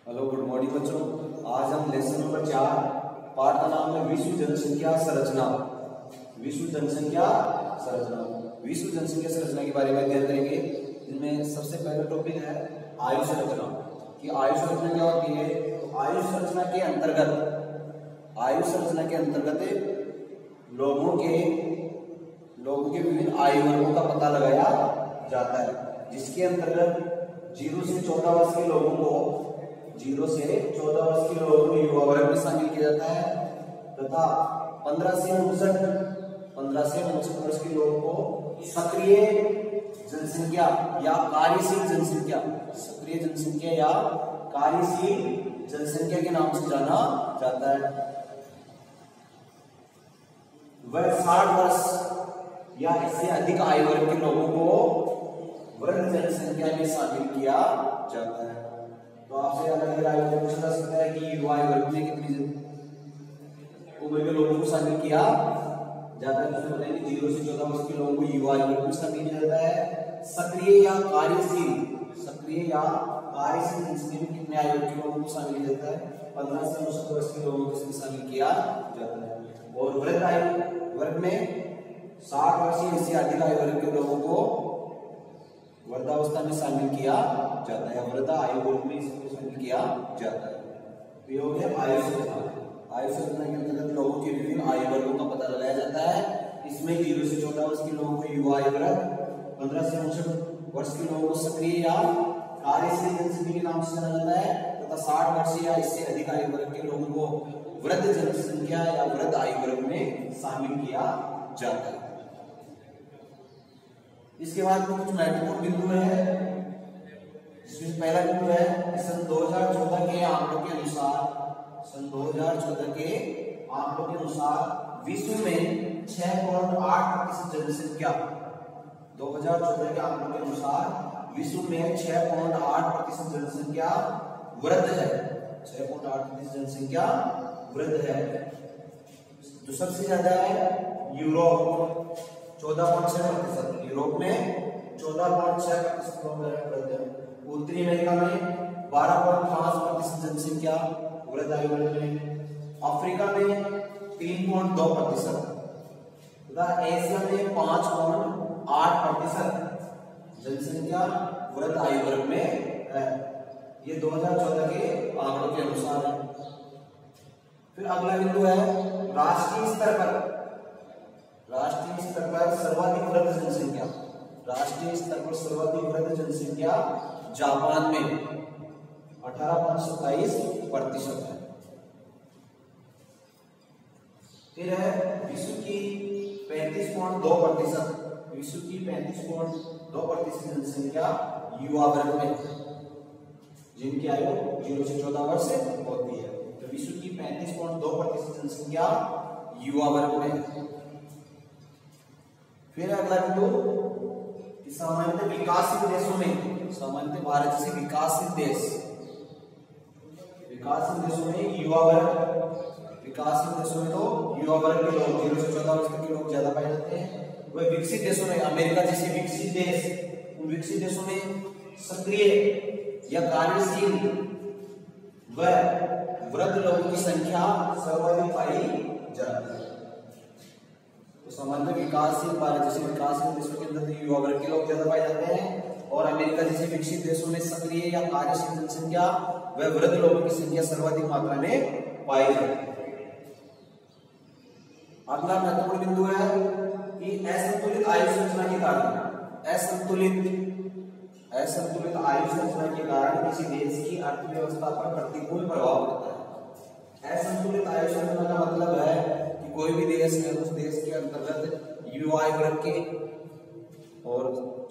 Hello, good morning बच्चों। आज हम लेसन नंबर 4 पाठ का नाम है विश्व जनसंख्या संरचना। विश्व जनसंख्या संरचना, विश्व जनसंख्या संरचना के बारे में अध्ययन करेंगे। जिनमें सबसे पहला टॉपिक है आयु संरचना कि आयु संरचना क्या होती है। तो आयु संरचना के अंतर्गत लोगों के विभिन्न आयु वर्गों का पता लगाया जाता है, जिसके अंतर्गत 0 से 14 वर्ष के लोगों को युवा वर्ग में शामिल किया जाता है तथा 15 से 59 वर्ष के लोगों को सक्रिय जनसंख्या या कार्यशील जनसंख्या के नाम से जाना जाता है। वह 60 वर्ष या इससे अधिक आयु वर्ग के लोगों को वृद्ध जनसंख्या में शामिल किया जाता है। तो आपसे अलग-अलग आयु वर्ग पूछा जा सकता है कि युवा आयु वर्ग में कितनी उम्र के लोगों को शामिल किया जाता है। तो बताइए 0 से 14 वर्ष के लोगों को युवा आयु वर्ग में शामिल किया जाता है। सक्रिय या कार्यशील जनसंख्या में कितने आयु वर्ग के लोगों को शामिल किया जाता है? 15 से 59 वर्ष के लोगों को इसमें शामिल किया जाता है। और वृद्ध आयु वर्ग में 60 वर्ष से अधिक आयु वर्ग के लोगों को वृद्धावस्था में शामिल किया जाता है। वृद्ध आयु वर्ग में इसमें शामिल किया जाता है। तो ये हो गया आयु संरचना। आयु संरचना के अंतर्गत लोगों के विभिन्न आयु वर्गों का पता लगाया जाता है। इसमें 0 से 14 वर्ष के लोगों को युवा आयु वर्ग, 15 से 59 वर्ष के लोगों को सक्रिय या कार्यशील जनसंख्या के नाम से जाना जाता है तथा 60 वर्ष या इससे अधिक आयु वर्ग के लोगों को वृद्ध जनसंख्या या वृद्ध आयु वर्ग में शामिल किया जाता है। इसके बाद में कुछ महत्वपूर्ण बिंदु है, जिसमें पहला बिंदु है सन 2014 के आंकड़ों के अनुसार विश्व में 6.8% जनसंख्या 2014 के आंकड़ों के अनुसार विश्व में 6.8% जनसंख्या वृद्ध है। 6.8% जनसंख्या वृद्ध है। जो सबसे ज्यादा है यूरोप 14.6%, यूरोप में 14.6% लोग वृद्ध है। उत्तरी अमेरिका में 12.5% जनसंख्या वृद्ध आयु वर्ग में। अफ्रीका में 3.2% तथा एशिया में 5.8% जनसंख्या वृद्ध आयु वर्ग में है। ये 2014 के आंकड़ों के अनुसार है। फिर अगला बिंदु है राष्ट्रीय स्तर पर सर्वाधिक वृद्ध जनसंख्या। राष्ट्रीय स्तर पर सर्वाधिक वृद्ध जनसंख्या जापान में 18.27% है। फिर है विश्व की 35.2% जनसंख्या युवा वर्ग में, जिनकी आयु 0 से 14 वर्ष होती है। तो विश्व की 35.2% जनसंख्या युवा वर्ग में। फिर अगला बिंदु सामान्यतः विकासशील देशों में, सामान्यतः भारत जैसे विकासशील देशों में युवा वर्ग, विकासशील देशों में तो युवा वर्ग के लोग 0 से 14 वर्ष तक के लोग ज्यादा पाए जाते हैं। वह विकसित देशों में, अमेरिका जैसे विकसित देश, उन विकसित देशों में सक्रिय या कार्यशील व वृद्ध लोगों की संख्या सर्वाधिक पाई जाती है। तो सामान्य विकासशील भारत जैसे विकासशील देशों के अंदर युवा वर्ग के लोग ज्यादा पाए जाते हैं और अमेरिका जैसे विकसित देशों में सक्रिय या कार्यशील जनसंख्या व वृद्ध लोगों की संख्या सर्वाधिक मात्रा में पाई जाती है। अगला महत्वपूर्ण बिंदु है कि असंतुलित आयु संरचना के कारण, असंतुलित आयु संरचना के कारण किसी देश की अर्थव्यवस्था पर प्रतिकूल प्रभाव पड़ता है। असंतुलित आयु संरचना का मतलब है कि कोई भी देश है, उस देश के अंतर्गत युवा आयु वर्ग के और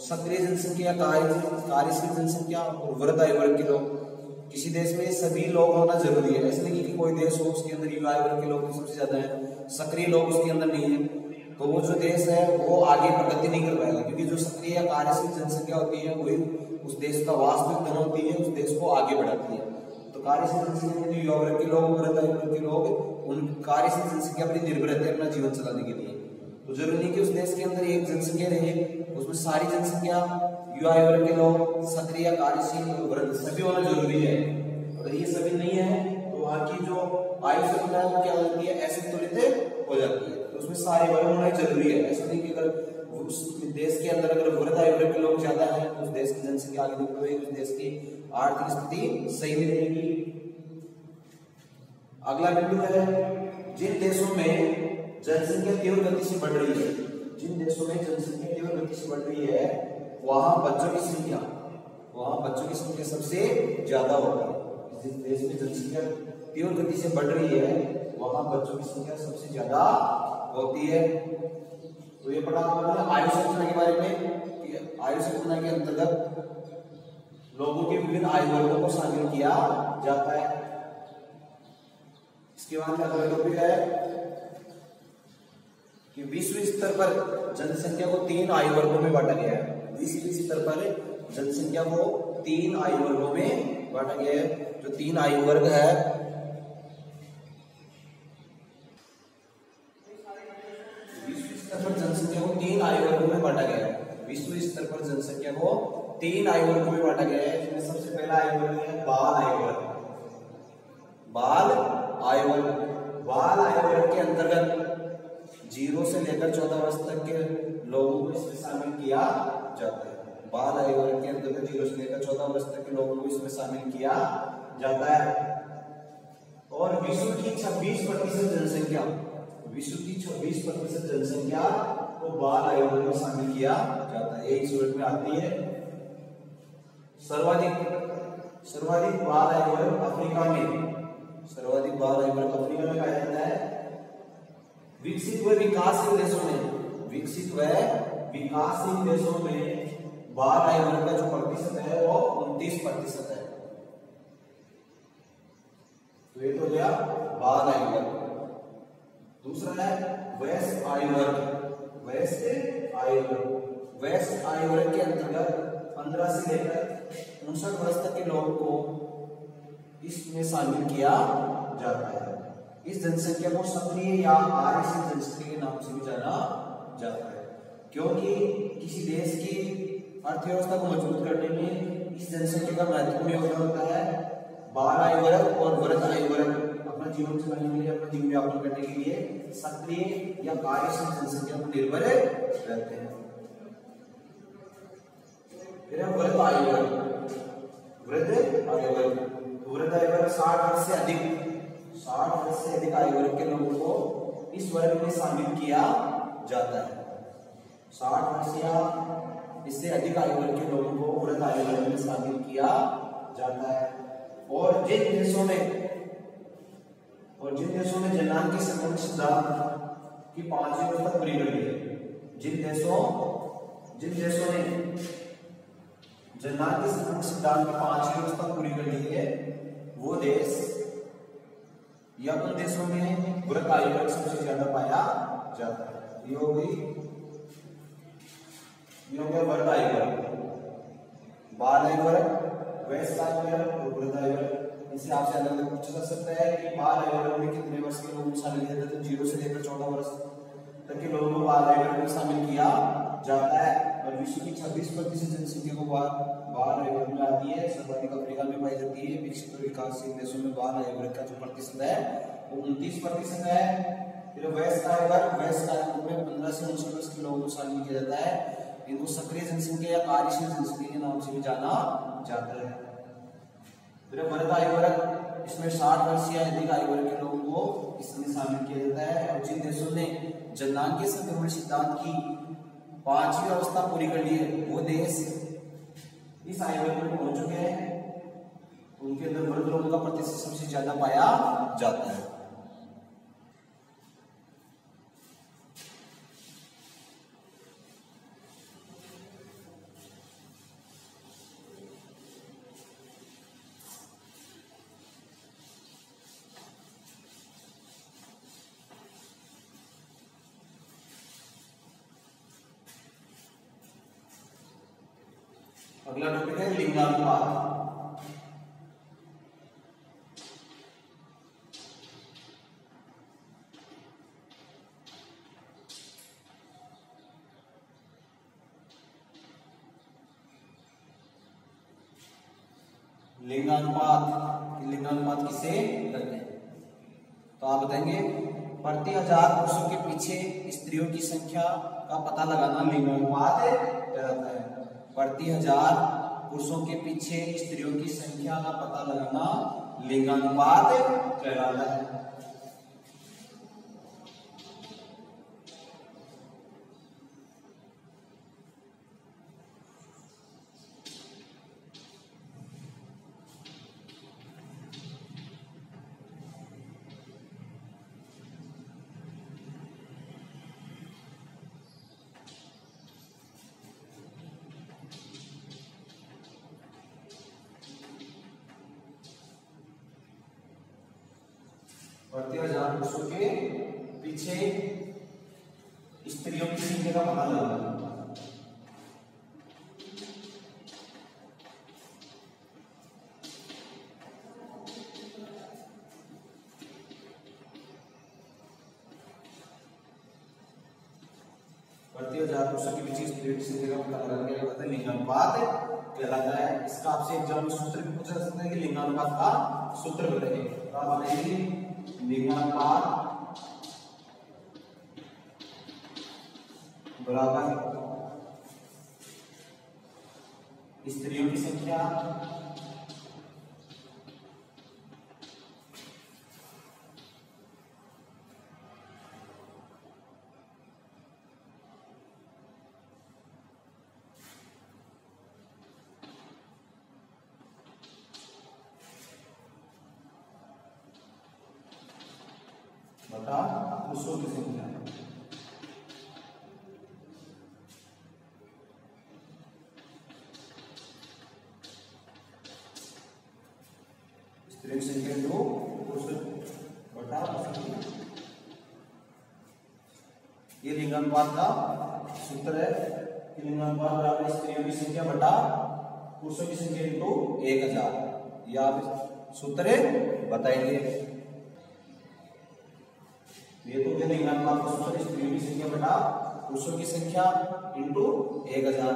सक्रिय जनसंख्या, कार्यशील जनसंख्या और वृद्ध आयु वर्ग के लोग, किसी देश में सभी लोग होना जरूरी है। ऐसे नहीं कि कोई देश हो उसके अंदर युवा आयु वर्ग के लोग सबसे ज्यादा है, सक्रिय लोग उसके अंदर नहीं है, तो वो जो देश है वो आगे प्रगति नहीं कर पाएगा। क्योंकि जो सक्रिय या कार्यशील जनसंख्या होती है वही उस देश का वास्तविक धन होती है, उस देश को आगे बढ़ाती है। तो कार्यशील जनसंख्या में युवा वर्ग के लोग, वृद्ध आयु वर्ग के लोग, उन कार्यशील जनसंख्या पर निर्भर रहते हैं अपना जीवन चलाने के लिए। तो जरूरी नहीं कि उस देश के अंदर एक जनसंख्या रहे, उसमें सारी जनसंख्या युवा वर्ग के लोग सक्रिय कार्यशील वृद्ध सभी होना जरूरी है। अगर ये सभी नहीं है तो वहां की जो आयु संख्या है वो क्या होती है, असंतुलित हो जाती है। तो उसमें सारे वर्ग होना जरूरी है। ऐसा नहीं कि अगर उस देश के अंदर अगर वृद्ध आयु वर्ग के लोग ज्यादा हैं तो उस देश की जनसंख्या आगे निकल रही है, उस देश की आर्थिक स्थिति सही नहीं रहेगी। अगला बिंदु है, जिन देशों में जनसंख्या तीव्र गति से बढ़ रही है, जिन देशों में जनसंख्या तीव्र गति से बढ़ रही है वहां बच्चों की संख्या सबसे ज्यादा होती है। जिस देश में जनसंख्या तीव्र गति से बढ़ रही है वहां बच्चों की संख्या सबसे ज्यादा होती है। तो ये पढ़ा हमने आयु संरचना के बारे में कि आयु संरचना के अंतर्गत लोगों के विभिन्न आयु वर्गों को शामिल किया जाता है। इसके बाद में अगला टॉपिक है कि विश्व स्तर पर जनसंख्या को 3 आयु वर्गों में बांटा गया है। विश्व स्तर पर जनसंख्या को 3 आयु वर्गों में बांटा गया है। जो 3 आयु वर्ग है, विश्व स्तर पर जनसंख्या को 3 आयु वर्गों में बांटा गया है। विश्व स्तर पर जनसंख्या को 3 आयु वर्गों में बांटा गया है। जिसमें सबसे पहला आयु वर्ग है बाल आयु वर्ग। बाल आयु वर्ग के अंतर्गत 0 से लेकर 14 वर्ष तक के लोगों को इसमें शामिल किया जाता है। बाल आयु वर्ग के अंतर्गत 0 से लेकर 14 वर्ष तक के लोगों को इसमें शामिल किया जाता है। और विश्व की 26% जनसंख्या, को बाल आयु वर्ग में शामिल किया जाता है। यही सूरत में आती है। सर्वाधिक बाल आयु वर्ग अफ्रीका में, सर्वाधिक बाल आयु वर्ग अफ्रीका में पाया जाता है। विकसित व विकासशील देशों में बाल आयु वर्ग का जो प्रतिशत है वो 29% है। तो ये तो गया बाल आयु वर्ग। दूसरा है वयस्क आयु वर्ग। वयस्क आयु वर्ग के अंतर्गत 15 से लेकर 59 वर्ष तक के लोगों को इसमें शामिल किया जाता है। इस जनसंख्या को सक्रिय या कार्यशील जनसंख्या के नाम से भी जाना जाता है, क्योंकि किसी देश की अर्थव्यवस्था को मजबूत करने में इस जनसंख्या का महत्वपूर्ण योगदान होता है। बाल आयु वर्ग और वृद्ध आयु वर्ग अपना जीवन चलाने के लिए, अपना जीवन यापन करने के लिए सक्रिय या कार्यशील जनसंख्या पर निर्भर रहते हैं। फिर वृद्ध आयु वर्ग। वृद्ध आयु वर्ग 60 वर्ष से अधिक आयु वर्ग के लोगों को इस वर्ग में शामिल किया जाता है। 60 वर्ष या इससे अधिक आयु वर्ग के लोगों को वृद्ध आयु वर्ग में शामिल किया जाता है। और जिन देशों में जन्नांग के संबंध सिद्धांत की 5वीं अवस्था पूरी कर ली है, जिन देशों ने जन्नांग के संबंध सिद्धांत की 5वीं अवस्था पूरी कर ली है, वो देश या उन देशों में वृद्ध आयु वर्ग सबसे ज्यादा पाया जाता है। ये हो गया वृद्ध आयु वर्ग, बाल आयु वर्ग, वयस्क आयु वर्ग और वृद्ध आयु वर्ग। इसे आपसे अलग अलग पूछा जा सकता है कि बाल आयु वर्ग में कितने वर्ष के लोगों को शामिल किया जाता है। 0 से लेकर 14 वर्ष तक के लोगों को बाल आयु वर्ग में शामिल किया जाता है। और विश्व की 26% जनसंख्या को बाल आयु वर्ग में आती है। सर्वाधिक अफ्रीका में पाई जाती है। विकसित और विकासशील देशों में बाल आयु वर्ग का जो प्रतिशत है वो 29% है। फिर वयस्क आयु वर्ग में 15 से 59 वर्ष के लोगों को शामिल किया जाता है। इनको सक्रिय जनसंख्या या कार्यशील जनसंख्या के नाम से भी जाना जाता है। फिर वृद्ध आयु वर्ग, इसमें 60 वर्ष या अधिक आयु वर्ग के लोगों को इसमें शामिल किया जाता है। और जिन देशों ने जन्नांग संक्रमण सिद्धांत की 5वीं अवस्था पूरी कर ली है, वो देश इस आयु वर्ग में पहुंच चुके हैं। उनके अंदर वृद्ध लोगों का प्रतिशत सबसे ज्यादा पाया जाता है। अगला टॉपिक है लिंगानुपात। लिंगानुपात, लिंगानुपात किसे कहते हैं? तो आप बताएंगे प्रति 1000 पुरुषों के पीछे स्त्रियों की संख्या का पता लगाना लिंगानुपात कहलाता है। प्रति 1000 पुरुषों के पीछे स्त्रियों की संख्या का पता लगाना लिंगानुपात कहलाता है। प्रति 1000 पुरुषों के पीछे स्त्रियों की संख्या का पता लगाना। प्रति 1000 पुरुषों के पीछे स्त्रियों की संख्या का पता लगाना क्या कहलाता है? लिंगानुपात कहलाता है। इसका आपसे एग्जाम में सूत्र भी पूछा जा सकता है कि लिंगानुपात का सूत्र बताइए। तो आप बताइए लिंगानुपात बराबर स्त्रियों की संख्या बटा पुरुषों की संख्या। स्त्रियों की संख्या दो पुरुषों बटा ये लिंगानुपात का सूत्र है कि लिंगानुपात बराबर स्त्रियों की संख्या बटा पुरुषों की संख्या इंटू 1000। यह आप सूत्र बताएंगे। ये तो क्या लिंगानुपात का सूत्र स्त्रियों की संख्या बटा पुरुषों की संख्या इंटू 1000।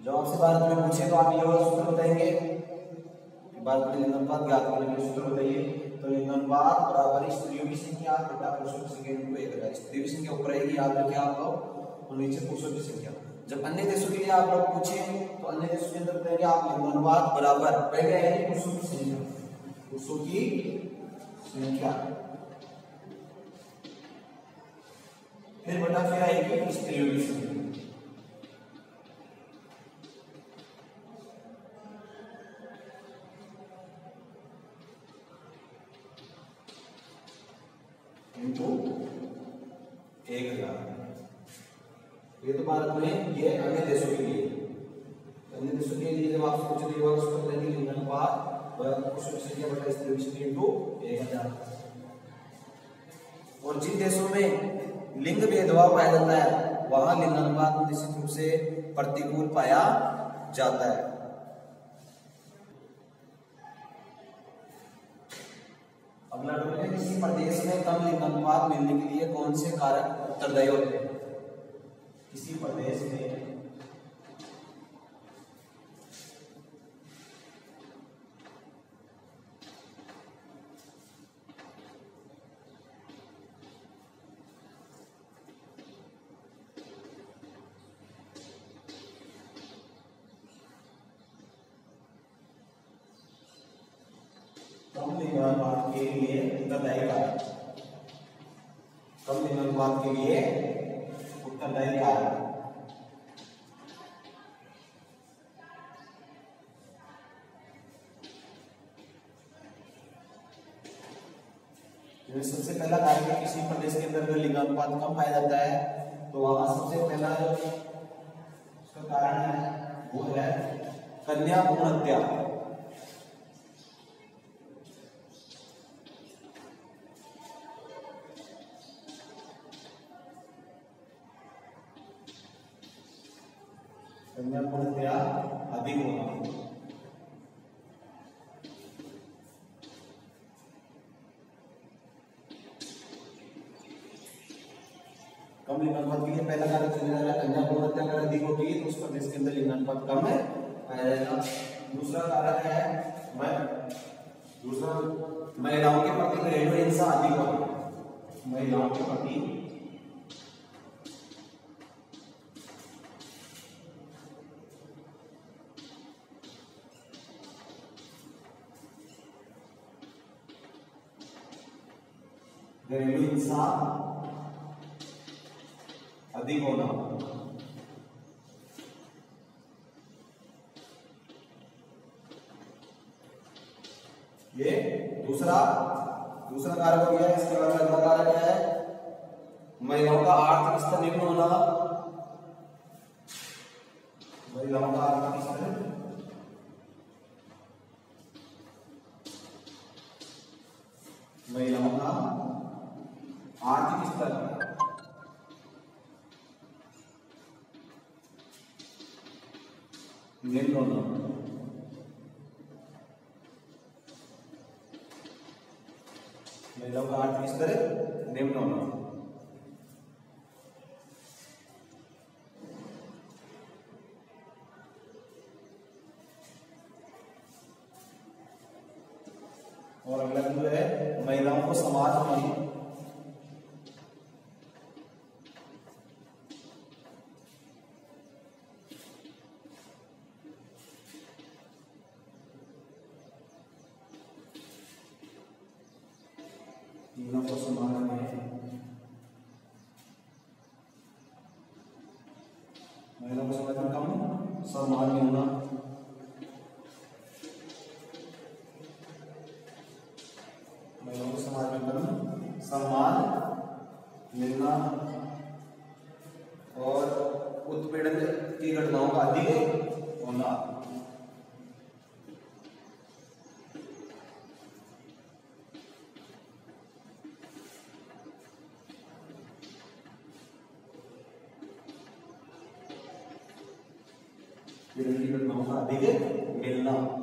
जब आपसे भारत में पूछे तो आप ये वाला सूत्र बताएंगे कि भारत में लिंगानुपात ज्ञात करने के सूत्र बताइए। तो लिंगानुपात बराबर स्त्रियों की संख्या बटा पुरुषों की संख्या इंटू 1000। स्त्रियों की संख्या ऊपर आएगी याद रखें आप लोग, और नीचे पुरुषों की संख्या। जब अन्य देशों के लिए आप लोग पूछे तो अन्य देशों के अंदर बताएंगे आप लिंगानुपात बराबर पहले आएगी पुरुषों की संख्या, पुरुषों की संख्या फिर बटा फिर आएगी स्त्रियों की संख्या। इंटू 1000। ये तो भारत में, ये अन्य देशों के लिए। अन्य देशों के लिए जब आप सोच रहे हो लिंगानुपात बराबर पुरुषों की संख्या बटा स्त्रियों की संख्या इंटू 1000। और जिन देशों में लिंग भेदभाव पाया जाता है वहां लिंगानुपात निश्चित रूप से प्रतिकूल पाया जाता है। अगला टॉपिक है किसी प्रदेश में कम लिंगानुपात मिलने के लिए कौन से कारक उत्तरदायी होते हैं? किसी प्रदेश में कम लिंगानुपात के लिए उत्तरदायी कारक, कम लिंगानुपात के लिए उत्तरदायी कारक। सबसे पहला कारक है किसी प्रदेश के अंदर लिंगानुपात कम पाया जाता है तो वहां सबसे पहला जो उसका कारण है वो है कन्या भ्रूण हत्या। कन्या भ्रूण हत्या अधिक होना। कम लिंगानुपात के लिए पहला कारक चुना जा रहा है कन्या भ्रूण हत्या अगर अधिक होगी तो उस प्रदेश के अंदर लिंगानुपात कम है पाया जाएगा। दूसरा कारक है महिलाओं के प्रति घरेलू हिंसा अधिक होना। महिलाओं के प्रति घरेलू हिंसा अधिक होना। ये दूसरा कारक हो गया। इसके बाद अगला कारक है महिलाओं का आर्थिक स्तर निम्न होना। महिलाओं का आर्थिक स्तर निम्न होना। महिलाओं का आर्थिक स्तर निम्न होना। और अगला बिंदु है महिलाओं को समाज में महिलाओं को समाज में कम सम्मान मिलना। महिलाओं को समाज में कम सम्मान मिलना और उत्पीड़न की घटनाओं का अधिक होना। पीड़न की घटनाओं का अधिक मिलना।